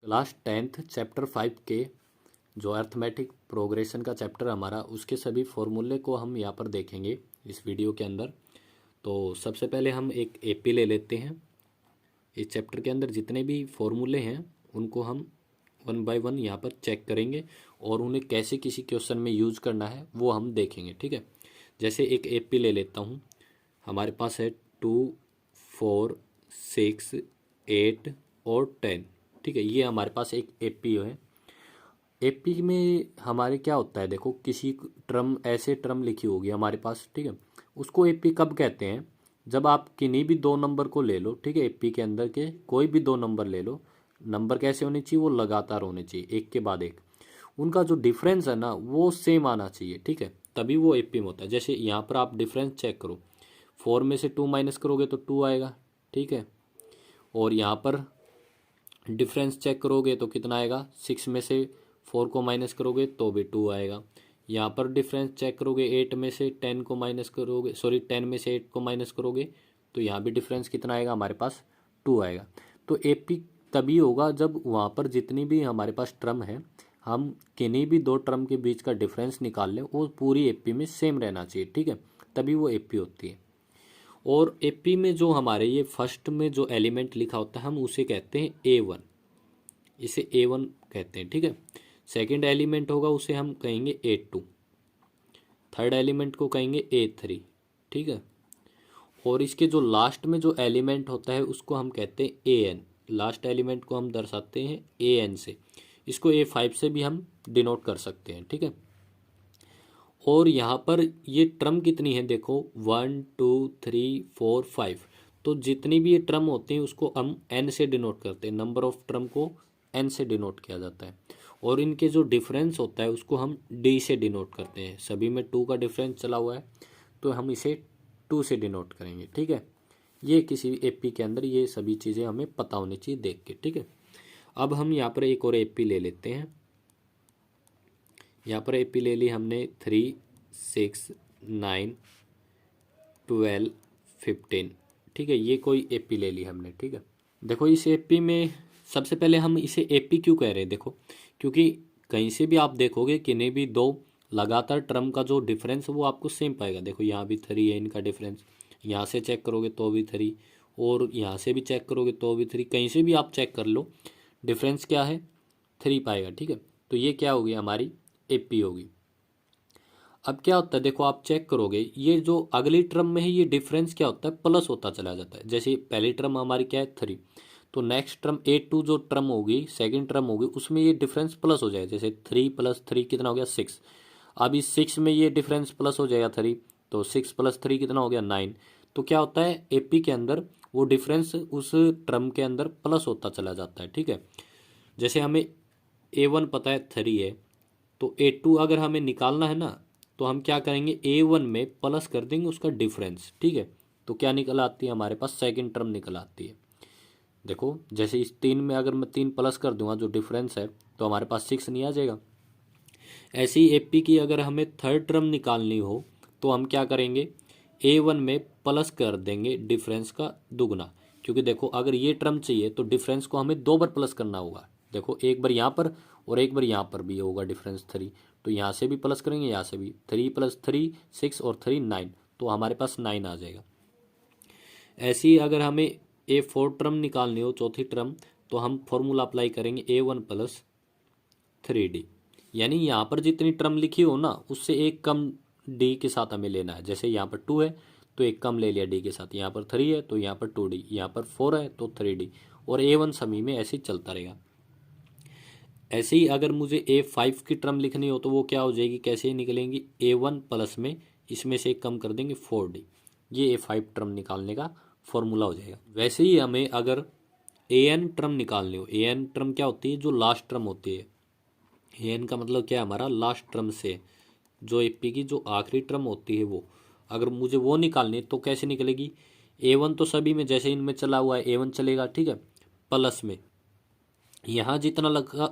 Class 10th chapter 5 के जो arithmetic progression का चैप्टर हमारा, उसके सभी फॉर्मूले को हम यहाँ पर देखेंगे इस वीडियो के अंदर। तो सबसे पहले हम एक एपी ले लेते हैं। इस चैप्टर के अंदर जितने भी फॉर्मूले हैं उनको हम वन बाय वन यहाँ पर चेक करेंगे और उन्हें कैसे किसी क्वेश्चन में यूज करना है वो हम देखेंगे, ठीक है। जैसे एक एपी ले लेता हूँ, हमारे पास है 2, 4, 6, 8 और 10, ठीक है। ये हमारे पास एक एपी है। एपी में हमारे क्या होता है, देखो किसी टर्म, ऐसे टर्म लिखी होगी हमारे पास, ठीक है। उसको एपी कब कहते हैं, जब आप किन्हीं भी दो नंबर को ले लो, ठीक है। एपी के अंदर के कोई भी दो नंबर ले लो, नंबर कैसे होने चाहिए, वो लगातार होने चाहिए, एक के बाद एक। उनका जो डिफरेंस है ना वो सेम आना चाहिए, ठीक है, तभी वो एपी में होता है। जैसे यहाँ पर आप डिफरेंस चेक करो, 4 में से 2 माइनस करोगे तो 2 आएगा, ठीक है। और यहाँ पर डिफरेंस चेक करोगे तो कितना आएगा, 6 में से 4 को माइनस करोगे तो भी 2 आएगा। यहाँ पर डिफरेंस चेक करोगे, 8 में से 10 को माइनस करोगे, सॉरी 10 में से 8 को माइनस करोगे तो यहाँ भी डिफरेंस कितना आएगा, हमारे पास 2 आएगा। तो एपी तभी होगा जब वहाँ पर जितनी भी हमारे पास टर्म है, हम किन्हीं भी दो टर्म के बीच का डिफरेंस निकाल लें, वो पूरी एपी में सेम रहना चाहिए, ठीक है, तभी वो एपी होती है। और एपी में जो हमारे ये फर्स्ट में जो एलिमेंट लिखा होता है हम उसे कहते हैं A1, इसे A1 कहते हैं, ठीक है। सेकंड एलिमेंट होगा उसे हम कहेंगे A2, थर्ड एलिमेंट को कहेंगे A3, ठीक है। और इसके जो लास्ट में जो एलिमेंट होता है उसको हम कहते हैं AN, लास्ट एलिमेंट को हम दर्शाते हैं AN से। इसको A5 से भी हम डिनोट कर सकते हैं, ठीक है। और यहाँ पर ये टर्म कितनी है, देखो 1, 2, 3, 4, 5। तो जितनी भी ये टर्म होते हैं उसको हम n से डिनोट करते हैं, नंबर ऑफ टर्म को n से डिनोट किया जाता है। और इनके जो डिफरेंस होता है उसको हम d से डिनोट करते हैं। सभी में 2 का डिफरेंस चला हुआ है तो हम इसे 2 से डिनोट करेंगे, ठीक है। ये किसी एपी के अंदर ये सभी चीज़ें हमें पता होनी चाहिए देख के, ठीक है। अब हम यहाँ पर एक और एपी ले लेते हैं। यहाँ पर एपी ले ली हमने 3, 6, 9, 12, 15, ठीक है। ये कोई एपी ले ली हमने, ठीक है। देखो इस एपी में सबसे पहले हम इसे एपी क्यों कह रहे हैं, देखो क्योंकि कहीं से भी आप देखोगे किन्हीं भी दो लगातार टर्म का जो डिफरेंस है वो आपको सेम पाएगा। देखो यहाँ भी 3 है इनका डिफरेंस, यहाँ से चेक करोगे तो भी 3, और यहाँ से भी चेक करोगे तो भी 3, कहीं से भी आप चेक कर लो डिफरेंस क्या है, 3 पाएगा, ठीक है। तो ये क्या होगी, हमारी एपी होगी। अब क्या होता है, देखो आप चेक करोगे ये जो अगली टर्म में है ये डिफरेंस क्या होता है, प्लस होता चला जाता है। जैसे पहली टर्म हमारी क्या है 3, तो नेक्स्ट टर्म A2 जो टर्म होगी, सेकंड टर्म होगी, उसमें ये डिफरेंस प्लस हो जाएगा। जैसे 3 + 3 कितना हो गया, 6। अब इस 6 में ये डिफरेंस प्लस हो जाएगा 3, तो 6 + 3 कितना हो गया, 9। तो क्या होता है एपी के अंदर वो डिफरेंस उस टर्म के अंदर प्लस होता चला जाता है, ठीक है। जैसे हमें A1 पता है 3 है, तो A2 अगर हमें निकालना है ना तो हम क्या करेंगे, A1 में प्लस कर देंगे उसका डिफरेंस, ठीक है। तो क्या निकल आती है, हमारे पास सेकंड टर्म निकल आती है। देखो जैसे इस 3 में अगर मैं 3 प्लस कर दूंगा जो डिफरेंस है तो हमारे पास 6 नहीं आ जाएगा। ऐसी एपी की अगर हमें थर्ड टर्म निकालनी हो तो हम क्या करेंगे, A1 में प्लस कर देंगे डिफरेंस का दुगना, क्योंकि देखो अगर ये टर्म चाहिए तो डिफरेंस को हमें 2 बार प्लस करना होगा। देखो एक बार यहाँ पर और एक बार यहाँ पर भी होगा डिफरेंस 3, तो यहाँ से भी प्लस करेंगे, यहाँ से भी 3 + 3 6 और 3 9, तो हमारे पास 9 आ जाएगा। ऐसी अगर हमें A4 टर्म निकालनी हो, चौथी टर्म, तो हम फॉर्मूला अप्लाई करेंगे A1 + 3D, यानी यहाँ पर जितनी टर्म लिखी हो ना उससे एक कम D के साथ हमें लेना है। जैसे यहाँ पर 2 है तो एक कम ले लिया D के साथ, यहाँ पर 3 है तो यहाँ पर 2D, यहाँ पर 4 है तो 3D, और A1 सभी में ऐसे ही चलता रहेगा। ऐसे ही अगर मुझे A5 की टर्म लिखनी हो तो वो क्या हो जाएगी, कैसे ही निकलेंगी, A1 प्लस में इसमें से एक कम कर देंगे 4D, ये A5 टर्म निकालने का फॉर्मूला हो जाएगा। वैसे ही हमें अगर AN टर्म निकालनी हो, AN टर्म क्या होती है, जो लास्ट टर्म होती है। AN का मतलब क्या है, हमारा लास्ट टर्म से जो एपी की जो आखिरी टर्म होती है वो, अगर मुझे वो निकालनी है तो कैसे निकलेगी, A1 तो सभी में जैसे इनमें चला हुआ है A1 चलेगा, ठीक है, प्लस में यहाँ जितना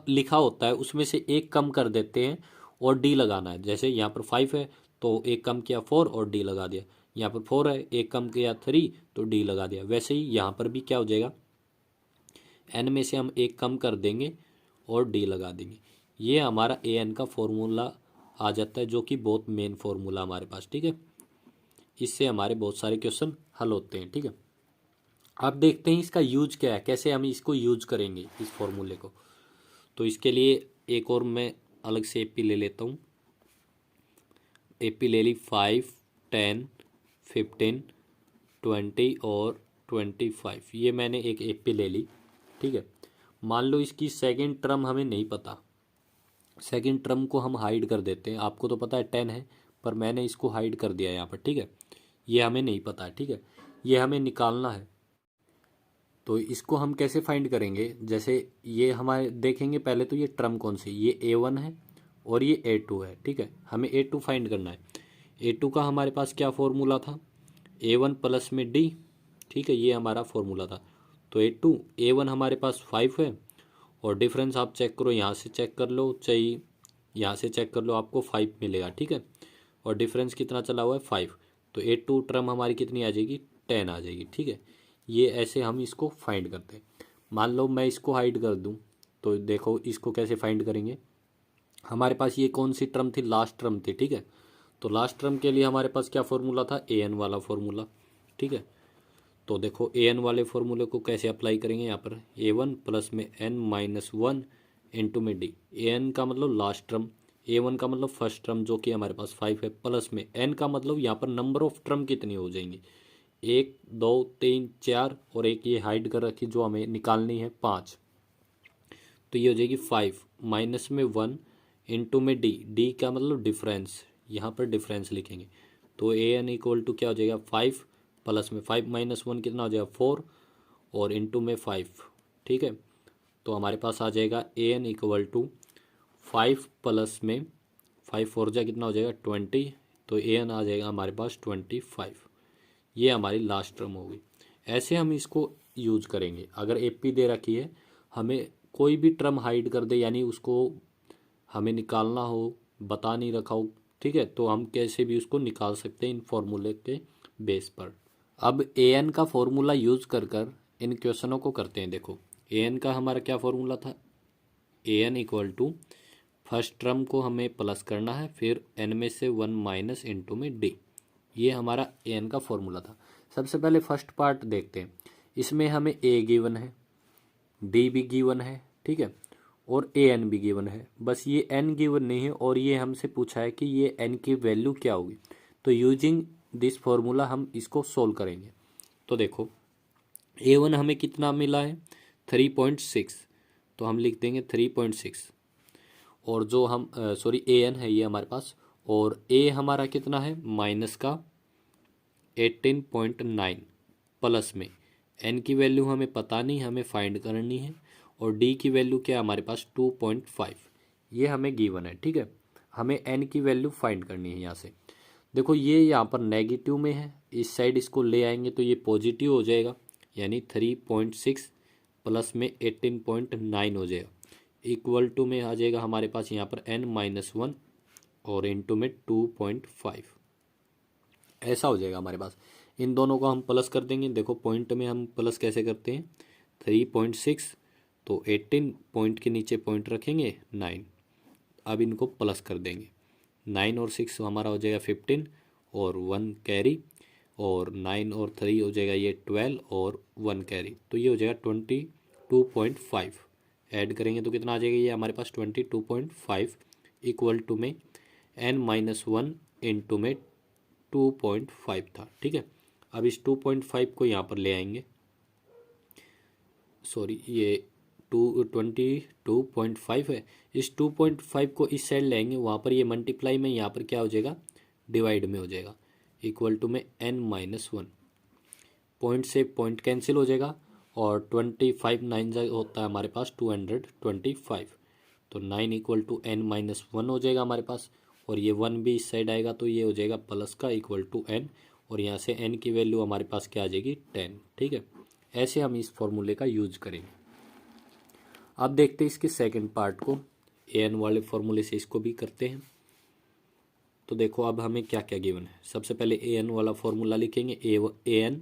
लिखा होता है उसमें से एक कम कर देते हैं और D लगाना है। जैसे यहाँ पर 5 है तो एक कम किया 4 और D लगा दिया, यहाँ पर 4 है एक कम किया 3 तो D लगा दिया। वैसे ही यहाँ पर भी क्या हो जाएगा, एन में से हम एक कम कर देंगे और डी लगा देंगे। ये हमारा ए एन का फॉर्मूला आ जाता है, जो कि बहुत मेन फॉर्मूला हमारे पास, ठीक है। इससे हमारे बहुत सारे क्वेश्चन हल होते हैं, ठीक है। अब देखते हैं इसका यूज क्या है, कैसे हम इसको यूज करेंगे इस फॉर्मूले को। तो इसके लिए एक और मैं अलग से एपी ले लेता हूँ। एपी ले ली 5, 10, 15, 20 और 25। ये मैंने एक एपी ले ली, ठीक है। मान लो इसकी सेकंड टर्म हमें नहीं पता, सेकंड टर्म को हम हाइड कर देते हैं। आपको तो पता है 10 है, पर मैंने इसको हाइड कर दिया यहाँ पर, ठीक है। ये हमें नहीं पता है, ठीक है, ये हमें निकालना है। तो इसको हम कैसे फाइंड करेंगे, जैसे ये हमारे देखेंगे पहले तो ये टर्म कौन सी, ये A1 है और ये A2 है, ठीक है। हमें A2 फाइंड करना है। A2 का हमारे पास क्या फॉर्मूला था, A1 प्लस में D, ठीक है, ये हमारा फॉर्मूला था। तो A1 हमारे पास 5 है और डिफरेंस आप चेक करो, यहाँ से चेक कर लो, चाहिए यहाँ से चेक कर लो, आपको 5 मिलेगा, ठीक है। और डिफरेंस कितना चला हुआ है 5, तो A2 टर्म हमारी कितनी आ जाएगी 10 आ जाएगी, ठीक है। ये ऐसे हम इसको फाइंड करते हैं। मान लो मैं इसको हाइड कर दूं, तो देखो इसको कैसे फाइंड करेंगे। हमारे पास ये कौन सी टर्म थी, लास्ट टर्म थी, ठीक है। तो लास्ट टर्म के लिए हमारे पास क्या फॉर्मूला था, AN वाला फॉर्मूला, ठीक है। तो देखो AN वाले फॉर्मूले को कैसे अप्लाई करेंगे, यहाँ पर A1 प्लस में N-1 इंटू में D। AN का मतलब लास्ट टर्म, A1 का मतलब फर्स्ट टर्म जो कि हमारे पास 5 है, प्लस में N का मतलब यहाँ पर नंबर ऑफ टर्म कितनी हो जाएंगी, 1, 2, 3, 4 और एक ये हाइड कर रखी जो हमें निकालनी है 5। तो ये हो जाएगी 5 माइनस में 1 इंटू में D का मतलब डिफरेंस, यहाँ पर डिफरेंस लिखेंगे। तो AN इक्वल टू क्या हो जाएगा 5 प्लस में 5 माइनस 1 कितना हो जाएगा 4 और इंटू में 5, ठीक है। तो हमारे पास आ जाएगा AN इक्वल टू 5 प्लस में 5 4 जा कितना हो जाएगा 20, तो AN आ जाएगा हमारे पास 25। ये हमारी लास्ट टर्म होगी। ऐसे हम इसको यूज करेंगे। अगर एपी दे रखी है, हमें कोई भी टर्म हाइड कर दे, यानी उसको हमें निकालना हो, बता नहीं रखा हो, ठीक है, तो हम कैसे भी उसको निकाल सकते हैं इन फॉर्मूले के बेस पर। अब AN का फॉर्मूला यूज कर कर इन क्वेश्चनों को करते हैं। देखो AN का हमारा क्या फॉर्मूला था, AN equal to first term को हमें प्लस करना है, फिर N में से 1 माइनस इंटू में D। ये हमारा AN का फॉर्मूला था। सबसे पहले फर्स्ट पार्ट देखते हैं। इसमें हमें A गिवन है, D भी गिवन है, ठीक है, और AN भी गिवन है। बस ये N गिवन नहीं है और ये हमसे पूछा है कि ये N की वैल्यू क्या होगी। तो यूजिंग दिस फॉर्मूला हम इसको सोल्व करेंगे। तो देखो A1 हमें कितना मिला है 3.6, तो हम लिख देंगे 3.6। और जो हम सॉरी AN है ये हमारे पास, और A हमारा कितना है माइनस का 18.9 प्लस में N की वैल्यू हमें पता नहीं, हमें फाइंड करनी है, और D की वैल्यू क्या है हमारे पास 2.5, ये हमें गिवन है, ठीक है। हमें N की वैल्यू फाइंड करनी है। यहाँ से देखो ये यहाँ पर नेगेटिव में है, इस साइड इसको ले आएंगे तो ये पॉजिटिव हो जाएगा, यानी 3.6 प्लस में 18.9 हो जाएगा, इक्वल टू में आ जाएगा हमारे पास यहाँ पर N-1 और इंटू में 2.5, ऐसा हो जाएगा हमारे पास। इन दोनों को हम प्लस कर देंगे। देखो पॉइंट में हम प्लस कैसे करते हैं, 3.6 तो 18 पॉइंट के नीचे पॉइंट रखेंगे 9, अब इनको प्लस कर देंगे। 9 और 6 हमारा हो जाएगा 15 और 1 कैरी, और 9 और 3 हो जाएगा ये 12 और 1 कैरी, तो ये हो जाएगा 22.5। ऐड करेंगे तो कितना आ जाएगा ये हमारे पास 22.5 इक्वल टू में N-1 इंटू में 2.5 था, ठीक है। अब इस 2.5 को यहाँ पर ले आएंगे, सॉरी ये 22.5 है, इस 2.5 को इस साइड ले आएंगे, वहाँ पर ये मल्टीप्लाई में यहाँ पर क्या हो जाएगा डिवाइड में हो जाएगा, इक्वल टू में N-1। पॉइंट से पॉइंट कैंसिल हो जाएगा और 25 9 होता है हमारे पास 225, तो 9 इक्वल टू N-1 हो जाएगा हमारे पास, और ये 1 भी इस साइड आएगा तो ये हो जाएगा प्लस का इक्वल टू N, और यहाँ से N की वैल्यू हमारे पास क्या आ जाएगी 10, ठीक है। ऐसे हम इस फॉर्मूले का यूज करेंगे। अब देखते हैं इसके सेकंड पार्ट को, AN वाले फॉर्मूले से इसको भी करते हैं। तो देखो अब हमें क्या क्या गिवन है। सबसे पहले AN वाला फॉर्मूला लिखेंगे, AN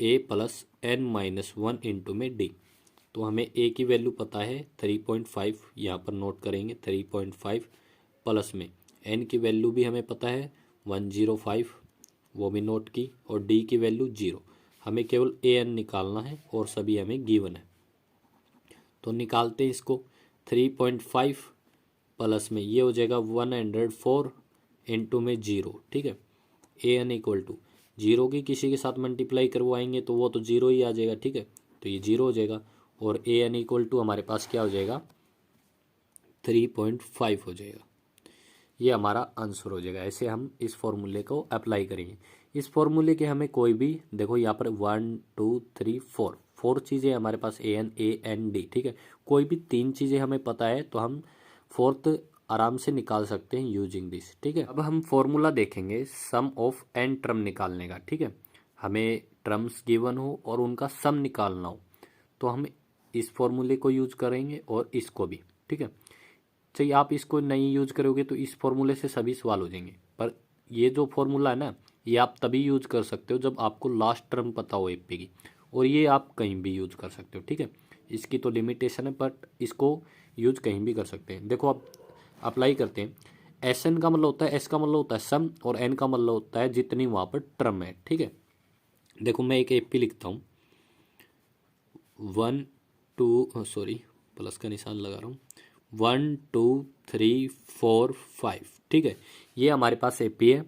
A plus N-1 into में D। तो हमें ए की वैल्यू पता है 3.5, यहाँ पर नोट करेंगे 3.5 प्लस में एन की वैल्यू भी हमें पता है 105, वो भी नोट की, और डी की वैल्यू 0। हमें केवल ए एन निकालना है और सभी हमें गिवन है। तो निकालते हैं इसको। 3.5 प्लस में ये हो जाएगा 104 इंटू में 0, ठीक है। ए एन इक्वल टू 0 की किसी के साथ मल्टीप्लाई करवाएंगे तो वो तो 0 ही आ जाएगा, ठीक है। तो ये 0 हो जाएगा और ए एन इक्वल टू हमारे पास क्या हो जाएगा 3.5 हो जाएगा। ये हमारा आंसर हो जाएगा। ऐसे हम इस फॉर्मूले को अप्लाई करेंगे। इस फॉर्मूले के हमें कोई भी देखो यहाँ पर 1 2 3 4 चीज़ें हमारे पास ए एन डी, ठीक है। कोई भी 3 चीज़ें हमें पता है तो हम फोर्थ आराम से निकाल सकते हैं यूजिंग दिस, ठीक है। अब हम फॉर्मूला देखेंगे सम ऑफ एन टर्म निकालने का, ठीक है। हमें टर्म्स गिवन हो और उनका सम निकालना हो तो हम इस फॉर्मूले को यूज करेंगे और इसको भी, ठीक है। चाहिए आप इसको नहीं यूज करोगे तो इस फॉर्मूले से सभी सवाल हो जाएंगे, पर ये जो फॉर्मूला है ना ये आप तभी यूज कर सकते हो जब आपको लास्ट टर्म पता हो एपी की, और ये आप कहीं भी यूज कर सकते हो, ठीक है। इसकी तो लिमिटेशन है बट इसको यूज कहीं भी कर सकते हैं। देखो आप अप्लाई करते हैं। एस एन का मतलब होता है, एस का मतलब होता है सम, और एन का मतलब होता है जितनी वहाँ पर टर्म है, ठीक है। देखो मैं एक एपी लिखता हूँ 1 2 सॉरी प्लस का निशान लगा रहा हूँ 1 2 3 4 5, ठीक है। ये हमारे पास एपी है।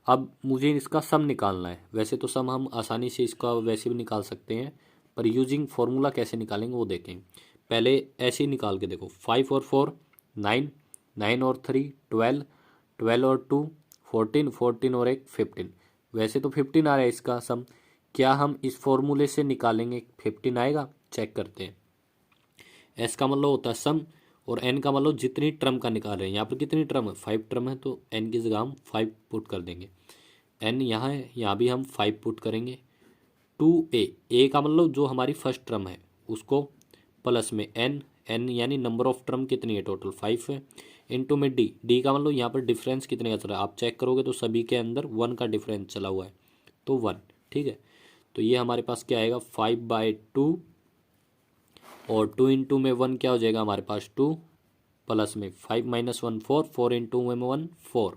अब मुझे इसका सम निकालना है। वैसे तो सम हम आसानी से इसका वैसे भी निकाल सकते हैं, पर यूजिंग फॉर्मूला कैसे निकालेंगे वो देखें। पहले ऐसे ही निकाल के देखो 5 और 4 9, 9 और 3 12, 12 और 2 14, 14 और 1 15। वैसे तो 15 आ रहा है इसका सम। क्या हम इस फॉर्मूले से निकालेंगे 15 आएगा? चेक करते हैं। एस का मतलब होता है सम और एन का मतलब जितनी टर्म का निकाल रहे हैं। यहाँ पर कितनी टर्म है 5 टर्म है तो एन की जगह हम 5 पुट कर देंगे। एन यहाँ है, यहाँ भी हम 5 पुट करेंगे। 2a, ए का मतलब जो हमारी फर्स्ट टर्म है उसको, प्लस में एन, एन यानी नंबर ऑफ टर्म कितनी है टोटल 5 है, इनटू में डी, डी का मतलब यहाँ पर डिफरेंस कितने का चल रहा है आप चेक करोगे तो सभी के अंदर 1 का डिफरेंस चला हुआ है तो 1, ठीक है। तो ये हमारे पास क्या आएगा 5/2 और 2 इंटू में 1 क्या हो जाएगा हमारे पास 2, प्लस में 5 - 1 4, 4 इंटू में 1 4।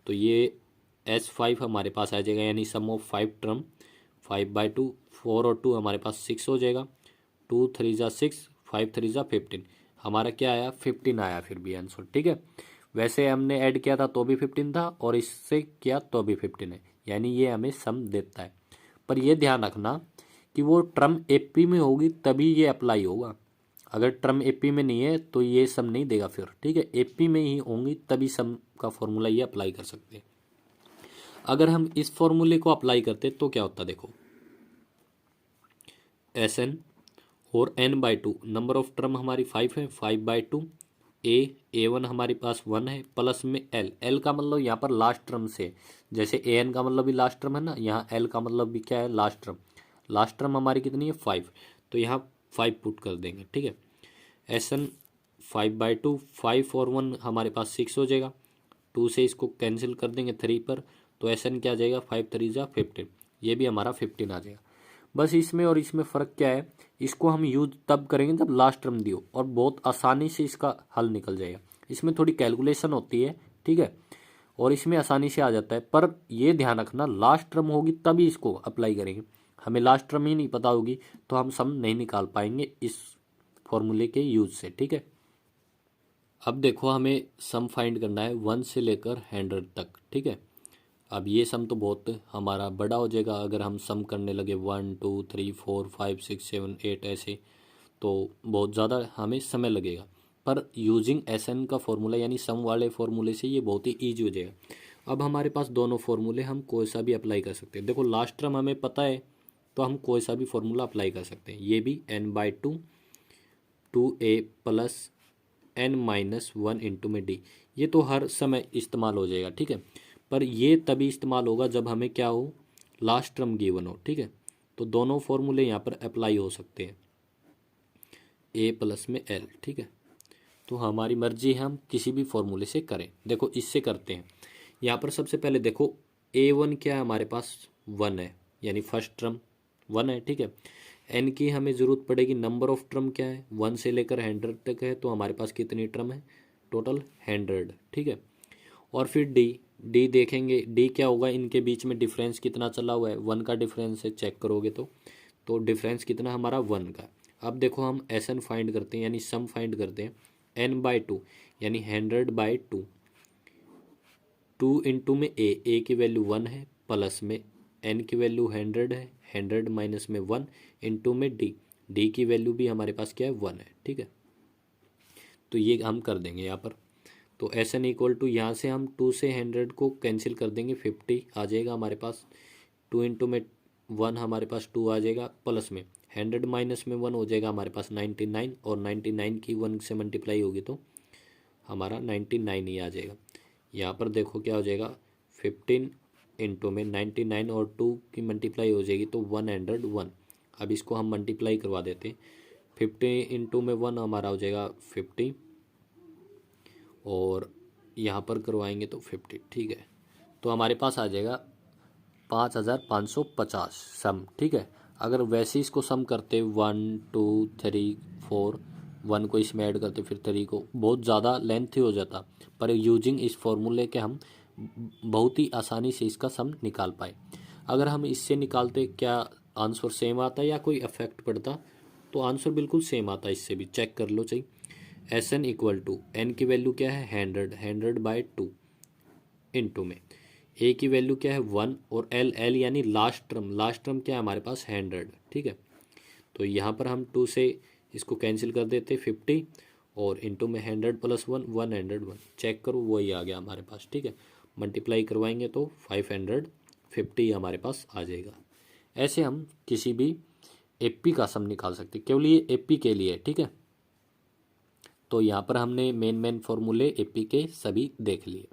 तो ये S5 हमारे पास आ जाएगा, यानी सम ऑफ 5 टर्म 5/2, 4 और 2 हमारे पास 6 हो जाएगा। 2 3 जा 6, 5 3 जा 15। हमारा क्या आया 15 आया फिर भी आंसर, ठीक है। वैसे हमने ऐड किया था तो भी 15 था और इससे किया तो भी 15 है, यानी ये हमें सम देता है। पर ये ध्यान रखना कि वो टर्म एपी में होगी तभी ये अप्लाई होगा। अगर टर्म एपी में नहीं है तो ये सम नहीं देगा फिर, ठीक है। एपी में ही होंगी तभी सम का फॉर्मूला ये अप्लाई कर सकते हैं। अगर हम इस फॉर्मूले को अप्लाई करते तो क्या होता देखो, एस एन और n/2, नंबर ऑफ टर्म हमारी 5 है, 5/2 a1 हमारे पास 1 है, प्लस में l का मतलब यहाँ पर लास्ट टर्म से, जैसे an का मतलब भी लास्ट टर्म है ना, यहाँ l का मतलब भी क्या है लास्ट टर्म। लास्ट टर्म हमारी कितनी है 5, तो यहाँ 5 पुट कर देंगे, ठीक है। एस एन 5/2, 5 और 1 हमारे पास 6 हो जाएगा। 2 से इसको कैंसिल कर देंगे 3 पर, तो एस एन क्या आ जाएगा 5 3 जा 15, ये भी हमारा 15 आ जाएगा। बस इसमें और इसमें फ़र्क क्या है, इसको हम यूज तब करेंगे जब लास्ट टर्म दियो, और बहुत आसानी से इसका हल निकल जाएगा। इसमें थोड़ी कैलकुलेशन होती है, ठीक है, और इसमें आसानी से आ जाता है। पर ये ध्यान रखना लास्ट टर्म होगी तभी इसको अप्लाई करेंगे। हमें लास्ट टर्म ही नहीं पता होगी तो हम सम नहीं निकाल पाएंगे इस फॉर्मूले के यूज से, ठीक है। अब देखो हमें सम फाइंड करना है 1 से लेकर 100 तक, ठीक है। अब ये सम तो बहुत हमारा बड़ा हो जाएगा अगर हम सम करने लगे 1 2 3 4 5 6 7 8 ऐसे, तो बहुत ज़्यादा हमें समय लगेगा। पर यूजिंग एस एन का फॉर्मूला यानी सम वाले फॉर्मूले से ये बहुत ही ईजी हो जाएगा। अब हमारे पास दोनों फॉर्मूले हम कोई सा भी अप्लाई कर सकते हैं। देखो लास्ट टर्म हमें पता है तो हम कोई सा भी फॉर्मूला अप्लाई कर सकते हैं। ये भी n/2 2a plus n-1 into में डी, ये तो हर समय इस्तेमाल हो जाएगा, ठीक है। पर ये तभी इस्तेमाल होगा जब हमें क्या हो लास्ट टर्म गिवन हो, ठीक है। तो दोनों फॉर्मूले यहाँ पर अप्लाई हो सकते हैं a प्लस में l, ठीक है। तो हमारी मर्जी है हम किसी भी फॉर्मूले से करें। देखो इससे करते हैं। यहाँ पर सबसे पहले देखो a1 क्या है हमारे पास 1 है, यानी फर्स्ट टर्म 1 है, ठीक है। एन की हमें ज़रूरत पड़ेगी, नंबर ऑफ टर्म क्या है 1 से लेकर 100 तक है, तो हमारे पास कितनी टर्म है टोटल 100, ठीक है। और फिर डी देखेंगे, डी क्या होगा, इनके बीच में डिफरेंस कितना चला हुआ है 1 का डिफरेंस है, चेक करोगे तो डिफरेंस कितना हमारा 1 का। अब देखो हम एस एन फाइंड करते हैं यानी सम फाइंड करते हैं, एन बाई टू यानी 100/2, 2 इंटू में ए की वैल्यू 1 है, प्लस में एन की वैल्यू 100 है, 100 माइनस में 1 इंटू में डी की वैल्यू भी हमारे पास क्या है 1 है, ठीक है। तो ये हम कर देंगे यहाँ पर, तो एस एन इक्वल टू यहाँ से हम 2 से 100 को कैंसिल कर देंगे, 50 आ जाएगा हमारे पास, 2 इंटू में 1 हमारे पास 2 आ जाएगा, प्लस में 100 माइनस में 1 हो जाएगा हमारे पास 99, और 99 की 1 से मल्टीप्लाई होगी तो हमारा 99 ही आ जाएगा। यहाँ पर देखो क्या हो जाएगा, 15 इंटू में 99 और 2 की मल्टीप्लाई हो जाएगी तो 101। अब इसको हम मल्टीप्लाई करवा देते हैं, 50 इंटू में 1 हमारा हो जाएगा 50, और यहाँ पर करवाएंगे तो 50, ठीक है। तो हमारे पास आ जाएगा 5550 सम, ठीक है। अगर वैसे इसको सम करते 1 2 3 4, 1 को इसमें ऐड करते फिर 3 को, बहुत ज़्यादा लेंथी हो जाता, पर यूजिंग इस फॉर्मूले के हम बहुत ही आसानी से इसका सम निकाल पाए। अगर हम इससे निकालते क्या आंसर सेम आता या कोई इफेक्ट पड़ता, तो आंसर बिल्कुल सेम आता, इससे भी चेक कर लो चाहिए। S N equal to N की वैल्यू क्या है 100/2 इंटू में ए की वैल्यू क्या है 1, और एल यानी लास्ट टर्म क्या है हमारे पास 100, ठीक है। तो यहाँ पर हम 2 से इसको कैंसिल कर देते 50, और इंटू में 100 प्लस 1 101, चेक करो वही आ गया हमारे पास, ठीक है। मल्टीप्लाई करवाएंगे तो 550 हमारे पास आ जाएगा। ऐसे हम किसी भी एपी का सम निकाल सकते, केवल ये एपी के लिए, ठीक है। तो यहाँ पर हमने मेन फॉर्मूले एपी के सभी देख लिए।